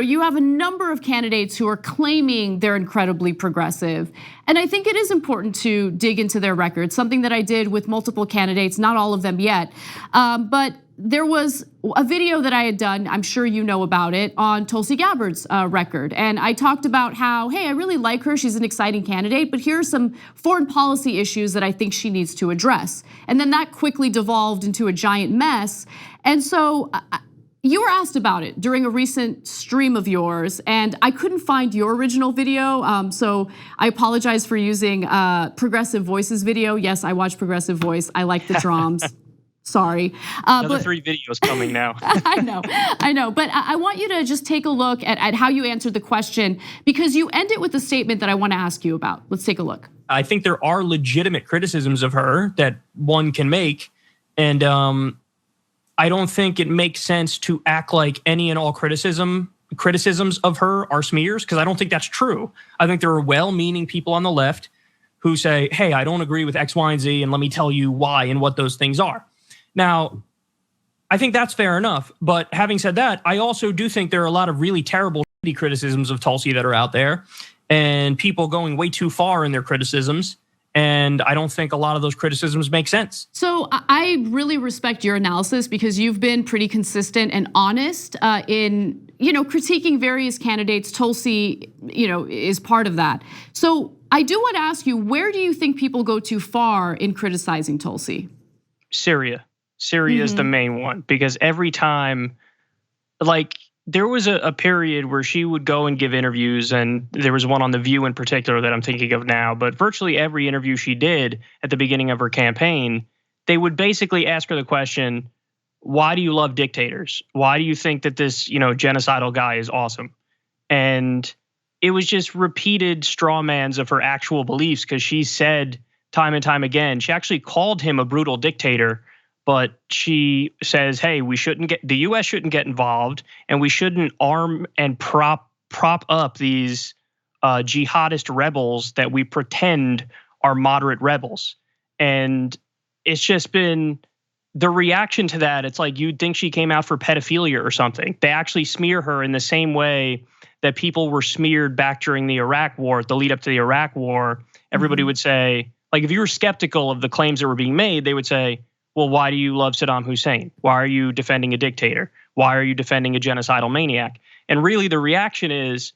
you have a number of candidates who are claiming they're incredibly progressive. And I think it is important to dig into their records, something that I did with multiple candidates, not all of them yet. But there was a video that I had done, I'm sure you know about it, on Tulsi Gabbard's record. And I talked about how, hey, I really like her, she's an exciting candidate, but here are some foreign policy issues that I think she needs to address. And then that quickly devolved into a giant mess. And so you were asked about it during a recent stream of yours, and I couldn't find your original video, so I apologize for using Progressive Voice's video. Yes, I watch Progressive Voice, I like the drums. Sorry. Another 3 videos coming now. I know. But I want you to just take a look at how you answered the question, because you end it with a statement that I want to ask you about. Let's take a look. I think there are legitimate criticisms of her that one can make. And I don't think it makes sense to act like any and all criticisms of her are smears, because I don't think that's true. I think there are well-meaning people on the left who say, hey, I don't agree with X, Y, and Z, and let me tell you why and what those things are. Now, I think that's fair enough. But having said that, I also do think there are a lot of really terrible criticisms of Tulsi that are out there, and people going way too far in their criticisms. And I don't think a lot of those criticisms make sense. So I really respect your analysis, because you've been pretty consistent and honest in critiquing various candidates. Tulsi, is part of that. So I do want to ask you, where do you think people go too far in criticizing Tulsi? Syria is the main one, because every time, like, there was a period where she would go and give interviews, and there was one on The View in particular that I'm thinking of now, but virtually every interview she did at the beginning of her campaign, they would basically ask her the question, why do you love dictators? Why do you think that this, genocidal guy is awesome? And it was just repeated straw mans of her actual beliefs, because she said time and time again, she actually called him a brutal dictator, but she says, hey, the US shouldn't get involved, and we shouldn't arm and prop up these jihadist rebels that we pretend are moderate rebels. And it's just been the reaction to that. It's like you'd think she came out for pedophilia or something. They actually smear her in the same way that people were smeared back during the Iraq War, the lead up to the Iraq War. Everybody would say, like, if you were skeptical of the claims that were being made, they would say, well, why do you love Saddam Hussein? Why are you defending a dictator? Why are you defending a genocidal maniac? And really the reaction is,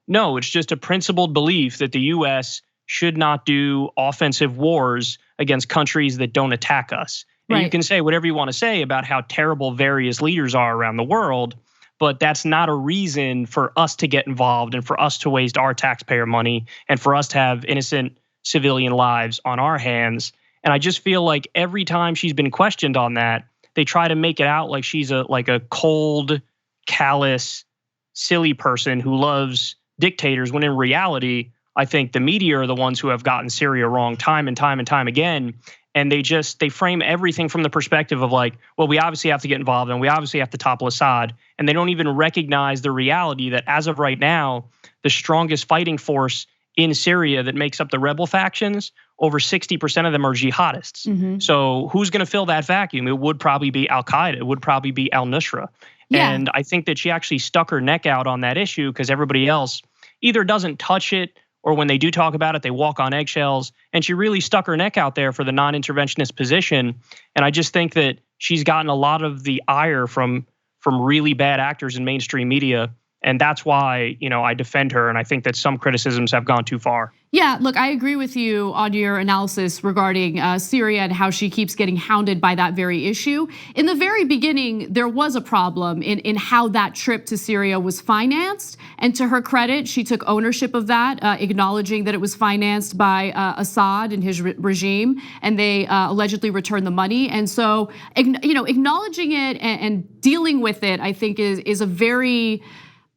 no, it's just a principled belief that the US should not do offensive wars against countries that don't attack us. And right. You can say whatever you want to say about how terrible various leaders are around the world, but that's not a reason for us to get involved and for us to waste our taxpayer money and for us to have innocent civilian lives on our hands. And I just feel like every time she's been questioned on that, they try to make it out like she's a cold, callous, silly person who loves dictators, when in reality, I think the media are the ones who have gotten Syria wrong time and time and time again. And they frame everything from the perspective of like, well, we obviously have to get involved and we obviously have to topple Assad. And they don't even recognize the reality that as of right now, the strongest fighting force in Syria that makes up the rebel factions, over 60% of them are jihadists. So who's going to fill that vacuum? It would probably be Al-Qaeda. It would probably be al-Nusra. Yeah. And I think that she actually stuck her neck out on that issue because everybody else either doesn't touch it, or when they do talk about it, they walk on eggshells. And she really stuck her neck out there for the non-interventionist position. And I just think that she's gotten a lot of the ire from really bad actors in mainstream media. And that's why, I defend her. And I think that some criticisms have gone too far. Yeah, look, I agree with you on your analysis regarding Syria and how she keeps getting hounded by that very issue. In the very beginning, there was a problem in how that trip to Syria was financed. And to her credit, she took ownership of that, acknowledging that it was financed by Assad and his regime, and they allegedly returned the money. And so, acknowledging it and dealing with it, I think is a very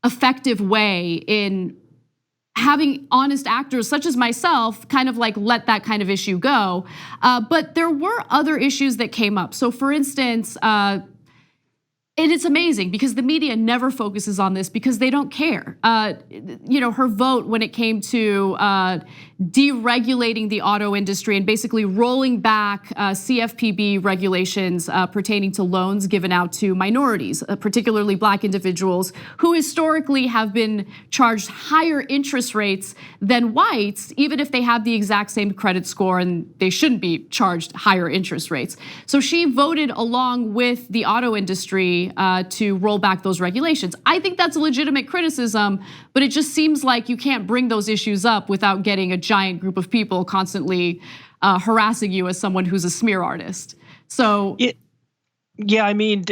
effective way in having honest actors such as myself kind of like let that kind of issue go. But there were other issues that came up. So for instance, And it's amazing because the media never focuses on this because they don't care. Her vote when it came to deregulating the auto industry and basically rolling back CFPB regulations pertaining to loans given out to minorities, particularly Black individuals who historically have been charged higher interest rates than whites, even if they have the exact same credit score and they shouldn't be charged higher interest rates. So she voted along with the auto industry to roll back those regulations. I think that's a legitimate criticism, but it just seems like you can't bring those issues up without getting a giant group of people constantly harassing you as someone who's a smear artist. So yeah, I mean,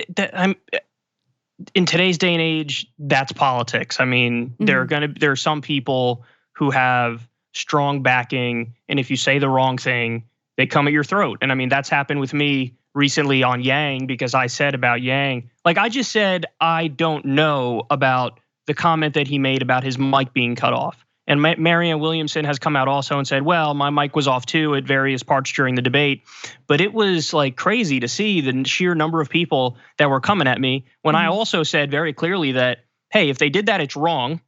in today's day and age, that's politics. I mean, there are some people who have strong backing, and if you say the wrong thing, they come at your throat. And I mean, that's happened with me recently on Yang, because I said about Yang, like I just said, I don't know about the comment that he made about his mic being cut off. And Marianne Williamson has come out also and said, well, my mic was off too at various parts during the debate. But it was like crazy to see the sheer number of people that were coming at me when I also said very clearly that, hey, if they did that, it's wrong.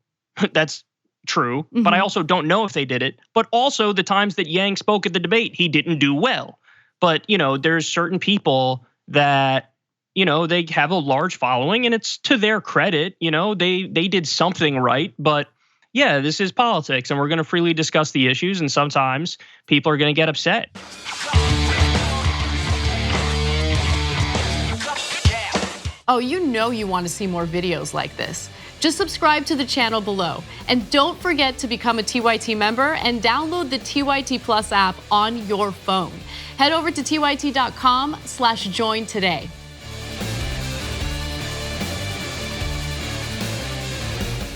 That's true. But I also don't know if they did it. But also the times that Yang spoke at the debate, he didn't do well. But, there's certain people that, they have a large following, and it's to their credit, they did something right. But yeah, this is politics, and we're going to freely discuss the issues, and sometimes people are going to get upset. Oh, you want to see more videos like this. Just subscribe to the channel below. And don't forget to become a TYT member and download the TYT Plus app on your phone. Head over to tyt.com/join today.